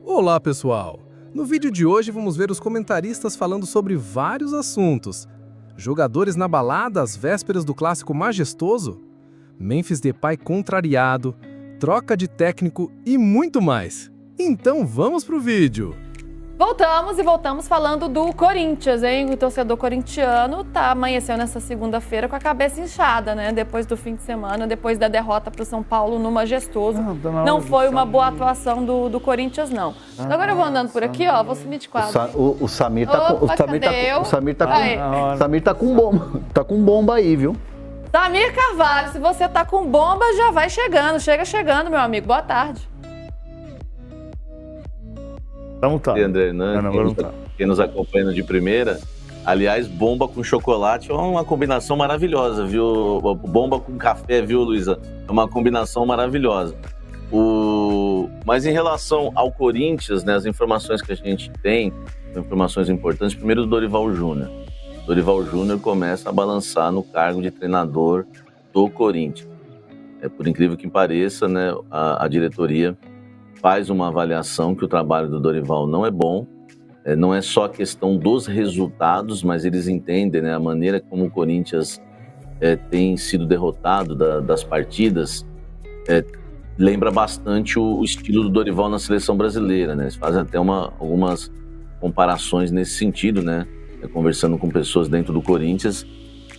Olá, pessoal! No vídeo de hoje vamos ver os comentaristas falando sobre vários assuntos. Jogadores na balada às vésperas do clássico majestoso, Memphis Depay contrariado, troca de técnico e muito mais. Então vamos pro vídeo! Voltamos falando do Corinthians, hein? O torcedor corintiano amanheceu nessa segunda-feira com a cabeça inchada, né? Depois do fim de semana, depois da derrota para o São Paulo no Majestoso. Não foi uma boa atuação do Corinthians, não. Agora eu vou andando por aqui, ó, vou sumir de quadro. O Samir tá com bomba. Tá com bomba aí, viu? Samir Carvalho, se você tá com bomba, já vai chegando. Chega chegando, meu amigo. Boa tarde. Vamos tá. André Hernandes, quem nos acompanha de primeira. Aliás, bomba com chocolate é uma combinação maravilhosa, viu? Bomba com café, viu, Luísa? É uma combinação maravilhosa. Mas em relação ao Corinthians, né, as informações que a gente tem, informações importantes, primeiro do Dorival Júnior. Dorival Júnior começa a balançar no cargo de treinador do Corinthians. Por incrível que pareça, né, a diretoria faz uma avaliação que o trabalho do Dorival não é bom, não é só a questão dos resultados, mas eles entendem, né, a maneira como o Corinthians tem sido derrotado das partidas, lembra bastante o estilo do Dorival na seleção brasileira, né? Eles fazem até algumas comparações nesse sentido, né? Conversando com pessoas dentro do Corinthians,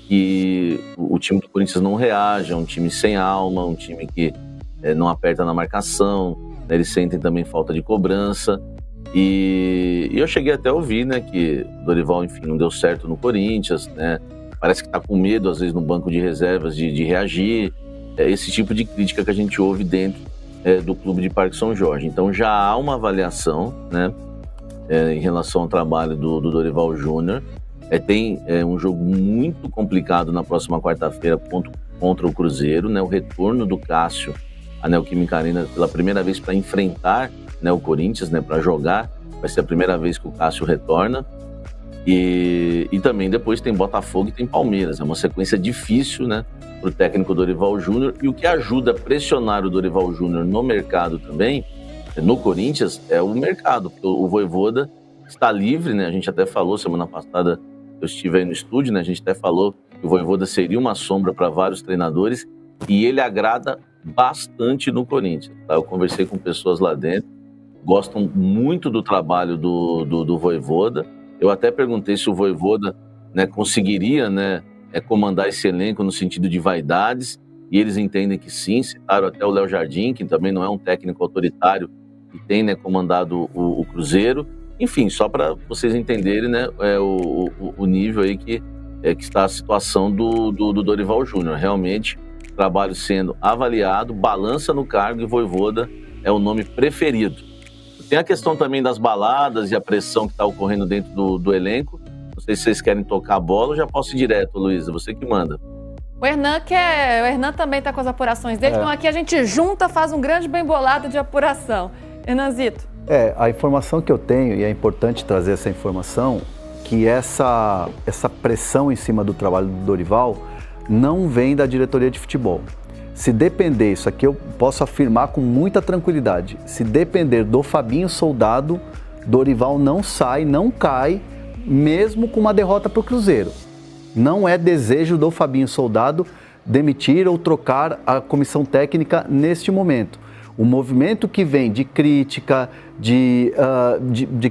que o time do Corinthians não reage, é um time sem alma, um time que não aperta na marcação, né? Eles sentem também falta de cobrança, e eu cheguei até a ouvir, né, que o Dorival, enfim, não deu certo no Corinthians, né? Parece que tá com medo, às vezes, no banco de reservas de reagir. Esse tipo de crítica que a gente ouve dentro do clube de Parque São Jorge. Então já há uma avaliação, né, em relação ao trabalho do Dorival Júnior. Tem um jogo muito complicado na próxima quarta-feira contra o Cruzeiro, né, o retorno do Cássio à Neoquímica Arena pela primeira vez para enfrentar, né, o Corinthians, né, para jogar. Vai ser a primeira vez que o Cássio retorna. E também depois tem Botafogo e tem Palmeiras. É uma sequência difícil, né, para o técnico Dorival Júnior. E o que ajuda a pressionar o Dorival Júnior no mercado também, no Corinthians, é o mercado. O Vojvoda está livre, né? A gente até falou, semana passada eu estive aí no estúdio, né? A gente até falou que o Vojvoda seria uma sombra para vários treinadores e ele agrada bastante no Corinthians. Tá? Eu conversei com pessoas lá dentro, gostam muito do trabalho do Vojvoda. Eu até perguntei se o Vojvoda, né, conseguiria, né, comandar esse elenco no sentido de vaidades, e eles entendem que sim. Citaram até o Léo Jardim, que também não é um técnico autoritário, que tem, né, comandado o Cruzeiro. Enfim, só para vocês entenderem, né, o nível aí que está a situação do Dorival Júnior. Realmente, trabalho sendo avaliado, balança no cargo, e Vojvoda é o nome preferido. Tem a questão também das baladas e a pressão que está ocorrendo dentro do elenco. Não sei se vocês querem tocar a bola ou já posso ir direto, Luísa, você que manda. O Hernan também está com as apurações dele, então aqui a gente junta, faz um grande bem bolado de apuração. Hernanzito. A informação que eu tenho, e é importante trazer essa informação, que essa pressão em cima do trabalho do Dorival não vem da diretoria de futebol. Se depender, isso aqui eu posso afirmar com muita tranquilidade, se depender do Fabinho Soldado, Dorival não sai, não cai, mesmo com uma derrota para o Cruzeiro. Não é desejo do Fabinho Soldado demitir ou trocar a comissão técnica neste momento. O movimento que vem de crítica, de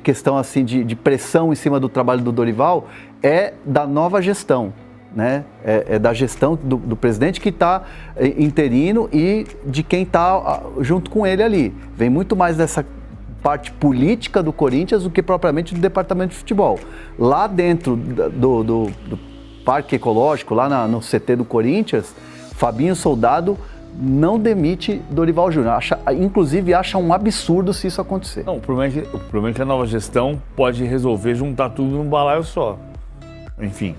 questão assim, de pressão em cima do trabalho do Dorival é da nova gestão. Né? É da gestão do presidente que está interino e de quem está junto com ele ali. Vem muito mais dessa parte política do Corinthians do que propriamente do departamento de futebol. Lá dentro do Parque Ecológico, lá no CT do Corinthians, Fabinho Soldado não demite Dorival Júnior. Inclusive acha um absurdo se isso acontecer. Não, o problema é que a nova gestão pode resolver juntar tudo num balaio só. Enfim.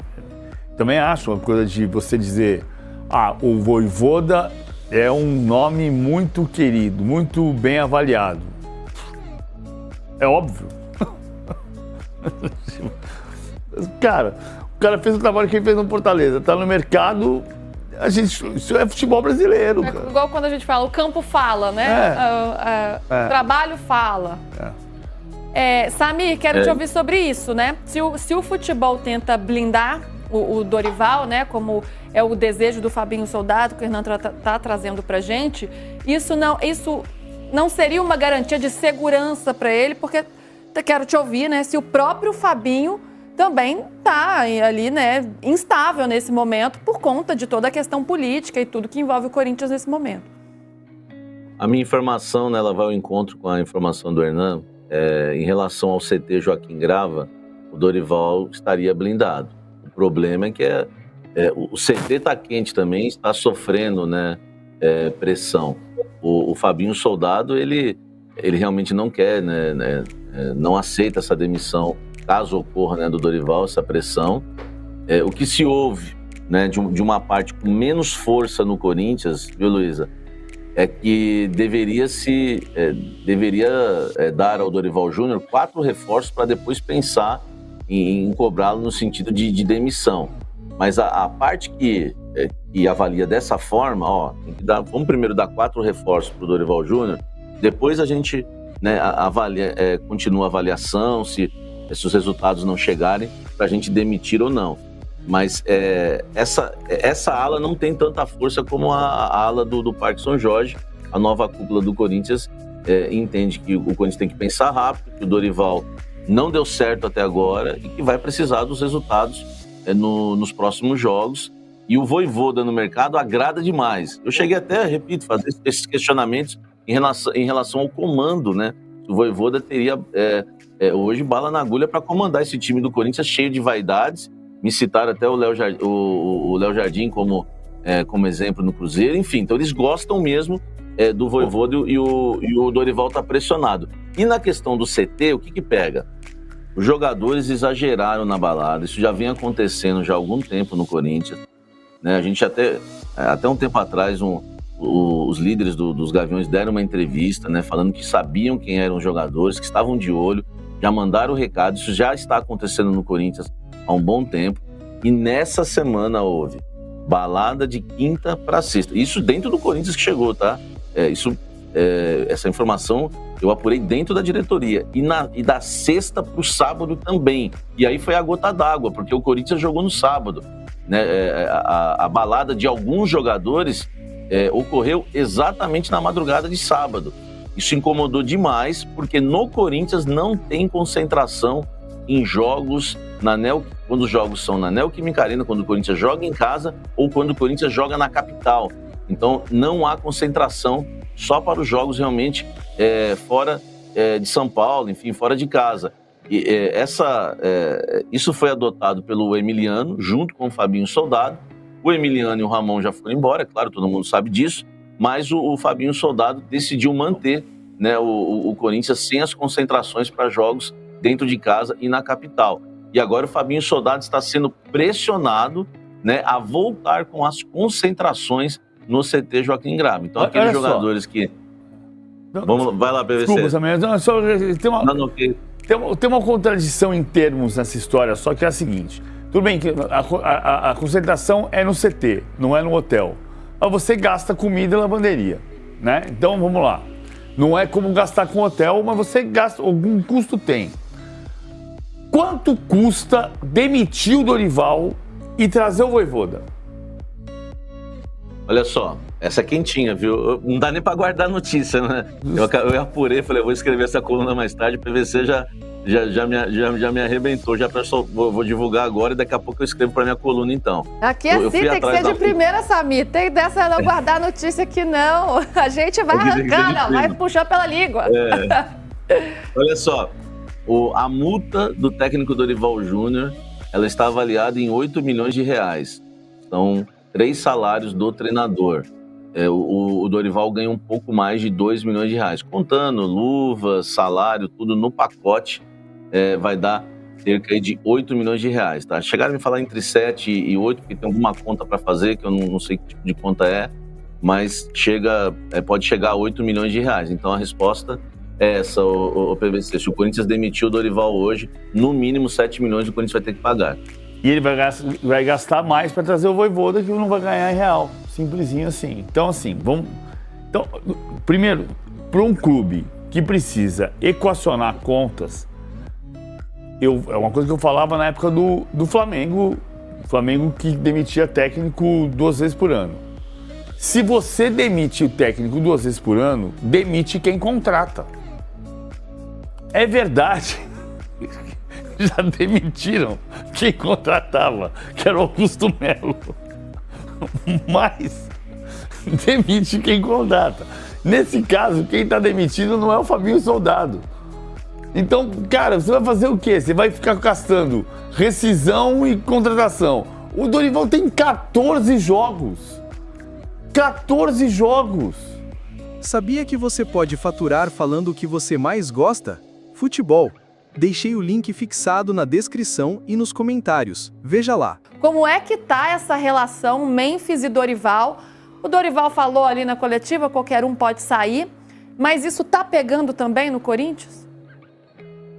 Também acho uma coisa de você dizer, o Vojvoda é um nome muito querido, muito bem avaliado. É óbvio. Cara, o cara fez o trabalho que ele fez no Fortaleza, tá no mercado, isso é futebol brasileiro. Igual quando a gente fala, o campo fala, né? O trabalho fala. Samir, quero te ouvir sobre isso, né? Se o futebol tenta blindar o Dorival, né, como é o desejo do Fabinho Soldado, que o Hernan tá trazendo pra gente, isso não seria uma garantia de segurança para ele, porque quero te ouvir, né, se o próprio Fabinho também tá ali, né, instável nesse momento por conta de toda a questão política e tudo que envolve o Corinthians nesse momento. A minha informação, né, ela vai ao encontro com a informação do Hernan. Em relação ao CT Joaquim Grava, o Dorival estaria blindado. O problema é que o CT está quente também, está sofrendo, né, pressão. O Fabinho Soldado, ele realmente não quer, né, não aceita essa demissão, caso ocorra, né, do Dorival, essa pressão. O que se ouve, né, de uma parte com menos força no Corinthians, viu, Luísa, é que deveria dar ao Dorival Júnior 4 reforços para depois pensar em cobrá-lo no sentido de demissão. Mas a parte que avalia dessa forma, vamos primeiro dar 4 reforços para o Dorival Júnior, depois a gente, né, continua a avaliação, se os resultados não chegarem, para a gente demitir ou não. Mas essa ala não tem tanta força como a ala do Parque São Jorge. A nova cúpula do Corinthians entende que o Corinthians tem que pensar rápido, que o Dorival não deu certo até agora e que vai precisar dos resultados nos próximos jogos. E o Vojvoda no mercado agrada demais. Eu cheguei até, repito, fazer esses questionamentos em relação ao comando, né? O Vojvoda teria hoje bala na agulha para comandar esse time do Corinthians cheio de vaidades. Me citaram até o Léo Jardim como exemplo no Cruzeiro. Enfim, então eles gostam mesmo do Vojvoda e o Dorival está pressionado. E na questão do CT, o que pega? Os jogadores exageraram na balada. Isso já vem acontecendo já há algum tempo no Corinthians, né? A gente até um tempo atrás, os líderes dos Gaviões deram uma entrevista, né, falando que sabiam quem eram os jogadores, que estavam de olho, já mandaram o recado. Isso já está acontecendo no Corinthians há um bom tempo, e nessa semana houve balada de quinta para sexta. Isso dentro do Corinthians que chegou, tá? Essa informação eu apurei dentro da diretoria. E da sexta para o sábado também. E aí foi a gota d'água, porque o Corinthians jogou no sábado, né? A balada de alguns jogadores ocorreu exatamente na madrugada de sábado. Isso incomodou demais, porque no Corinthians não tem concentração em jogos quando os jogos são na Neoquímica Arena, quando o Corinthians joga em casa ou quando o Corinthians joga na capital. Então não há concentração, só para os jogos realmente fora de São Paulo, enfim, fora de casa. E isso foi adotado pelo Emiliano, junto com o Fabinho Soldado. O Emiliano e o Ramon já foram embora, é claro, todo mundo sabe disso, mas o Fabinho Soldado decidiu manter, né, o Corinthians sem as concentrações para jogos dentro de casa e na capital. E agora o Fabinho Soldado está sendo pressionado, né, a voltar com as concentrações no CT Joaquim Grava. Então aqueles jogadores que... vai lá, PVC. Desculpa, Samir, tem uma contradição em termos nessa história, só que é a seguinte: tudo bem que a concentração é no CT, não é no hotel. Mas você gasta comida e lavanderia, né? Então vamos lá. Não é como gastar com hotel, mas você gasta, algum custo tem. Quanto custa demitir o Dorival e trazer o Vojvoda? Olha só, essa é quentinha, viu? Não dá nem para guardar notícia, né? Eu apurei, falei, eu vou escrever essa coluna mais tarde, o PVC já me arrebentou, vou divulgar agora e daqui a pouco eu escrevo para minha coluna, então. Aqui assim tem que ser de primeira, Samir. Tem dessa não guardar notícia aqui, não. A gente vai arrancando, vai puxando pela língua. Olha só, a multa do técnico Dorival Júnior, ela está avaliada em R$8 milhões. São 3 salários do treinador. O Dorival ganha um pouco mais de R$2 milhões. Contando luvas, salário, tudo no pacote, vai dar cerca de R$8 milhões, tá? Chegaram a me falar entre 7 e 8, porque tem alguma conta para fazer, que eu não sei que tipo de conta é, mas pode chegar a R$8 milhões. Então a resposta é essa, o PVC. Se o Corinthians demitiu o Dorival hoje, no mínimo 7 milhões o Corinthians vai ter que pagar. E ele vai gastar mais para trazer o Vojvoda, que não vai ganhar em real. Simplesinho assim. Então, assim, primeiro, para um clube que precisa equacionar contas, é uma coisa que eu falava na época do Flamengo, o Flamengo que demitia técnico 2 vezes por ano. Se você demite o técnico 2 vezes por ano, demite quem contrata. É verdade. Já demitiram quem contratava, que era o Augusto Melo. Mas demite quem contrata. Nesse caso, quem está demitido não é o Fabinho Soldado. Então, cara, você vai fazer o quê? Você vai ficar gastando rescisão e contratação. O Dorival tem 14 jogos. 14 jogos! Sabia que você pode faturar falando o que você mais gosta? Futebol. Deixei o link fixado na descrição e nos comentários. Veja lá. Como é que tá essa relação Memphis e Dorival? O Dorival falou ali na coletiva, qualquer um pode sair, mas isso tá pegando também no Corinthians?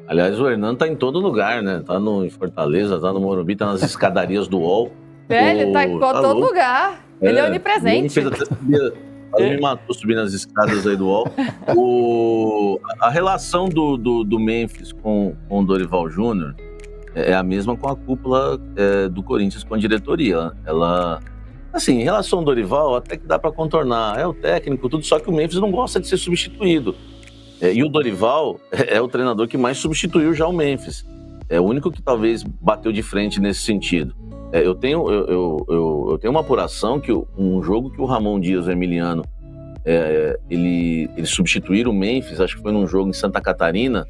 Aliás, o Hernando tá em todo lugar, né? Tá em Fortaleza, tá no Morumbi, tá nas escadarias do UOL. Ele tá em todo lugar. Ele é onipresente. Ele fez até me matou subir nas escadas aí do UOL. A relação do Memphis com o Dorival Júnior é a mesma com a cúpula do Corinthians com a diretoria. Ela, assim, em relação ao Dorival, até que dá para contornar. É o técnico, tudo, só que o Memphis não gosta de ser substituído. E o Dorival é o treinador que mais substituiu já o Memphis. É o único que talvez bateu de frente nesse sentido. Eu tenho uma apuração que um jogo que o Ramon Dias e o Emiliano eles substituíram o Memphis, acho que foi num jogo em Santa Catarina.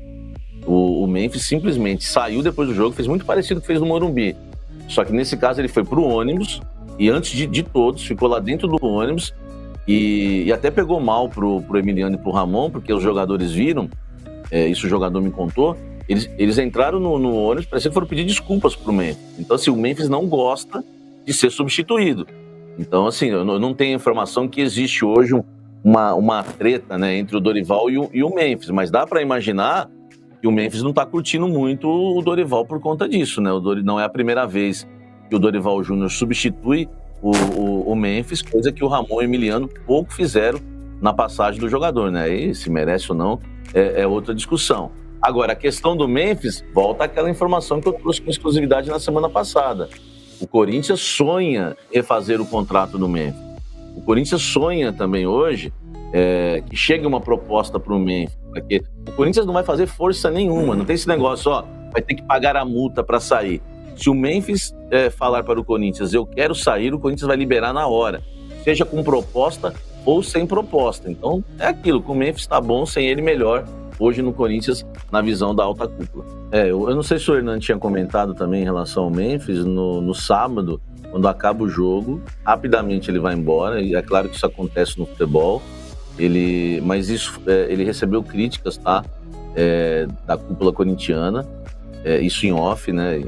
O Memphis simplesmente saiu depois do jogo, fez muito parecido com o que fez no Morumbi. Só que nesse caso ele foi pro ônibus e antes de todos, ficou lá dentro do ônibus e até pegou mal pro Emiliano e pro Ramon, porque os jogadores viram, isso o jogador me contou. Eles entraram no ônibus, parecia que foram pedir desculpas pro Memphis. Então, assim, o Memphis não gosta de ser substituído. Então, assim, eu não tenho informação que existe hoje uma treta, né, entre o Dorival e o Memphis, mas dá para imaginar que o Memphis não tá curtindo muito o Dorival por conta disso, né? Não é a primeira vez que o Dorival Júnior substitui o Memphis, coisa que o Ramon e o Emiliano pouco fizeram na passagem do jogador, né? E se merece ou não é outra discussão. Agora, a questão do Memphis, volta àquela informação que eu trouxe com exclusividade na semana passada. O Corinthians sonha refazer o contrato do Memphis. O Corinthians sonha também hoje que chegue uma proposta para o Memphis. Porque o Corinthians não vai fazer força nenhuma, não tem esse negócio, vai ter que pagar a multa para sair. Se o Memphis falar para o Corinthians, eu quero sair, o Corinthians vai liberar na hora. Seja com proposta ou sem proposta. Então, é aquilo, com o Memphis tá bom, sem ele melhor. Hoje no Corinthians, na visão da alta cúpula. Eu não sei se o Hernando tinha comentado também em relação ao Memphis, no sábado, quando acaba o jogo, rapidamente ele vai embora, e é claro que isso acontece no futebol, mas isso, ele recebeu críticas, tá? Da cúpula corintiana, isso em off, né?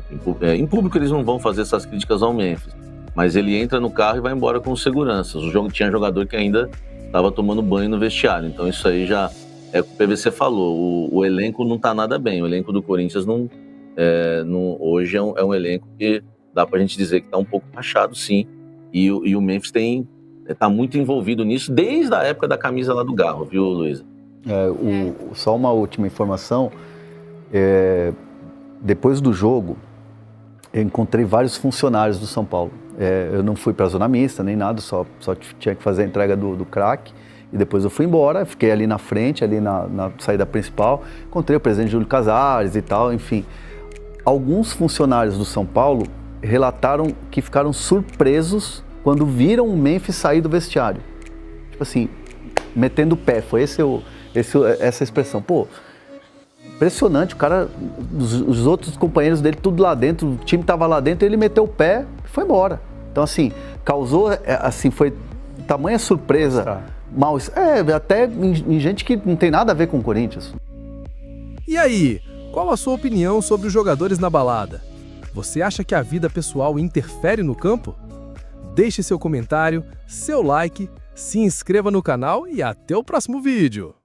Em público eles não vão fazer essas críticas ao Memphis, mas ele entra no carro e vai embora com seguranças. Tinha jogador que ainda estava tomando banho no vestiário, então isso aí já... É o que o PVC falou, o elenco não está nada bem, o elenco do Corinthians hoje é um elenco que dá pra gente dizer que está um pouco rachado, sim, e o Memphis está muito envolvido nisso desde a época da camisa lá do Garro, viu, Luísa? Só uma última informação, depois do jogo, eu encontrei vários funcionários do São Paulo, eu não fui para a zona mista nem nada, só tinha que fazer a entrega do craque. E depois eu fui embora, fiquei ali na frente, ali na saída principal, encontrei o presidente Júlio Casares e tal, enfim. Alguns funcionários do São Paulo relataram que ficaram surpresos quando viram o Memphis sair do vestiário. Tipo assim, metendo o pé, foi essa expressão. Pô, impressionante, o cara, os outros companheiros dele tudo lá dentro, o time tava lá dentro, ele meteu o pé e foi embora. Então assim, causou, assim, foi tamanha surpresa... até em gente que não tem nada a ver com o Corinthians. E aí, qual a sua opinião sobre os jogadores na balada? Você acha que a vida pessoal interfere no campo? Deixe seu comentário, seu like, se inscreva no canal e até o próximo vídeo!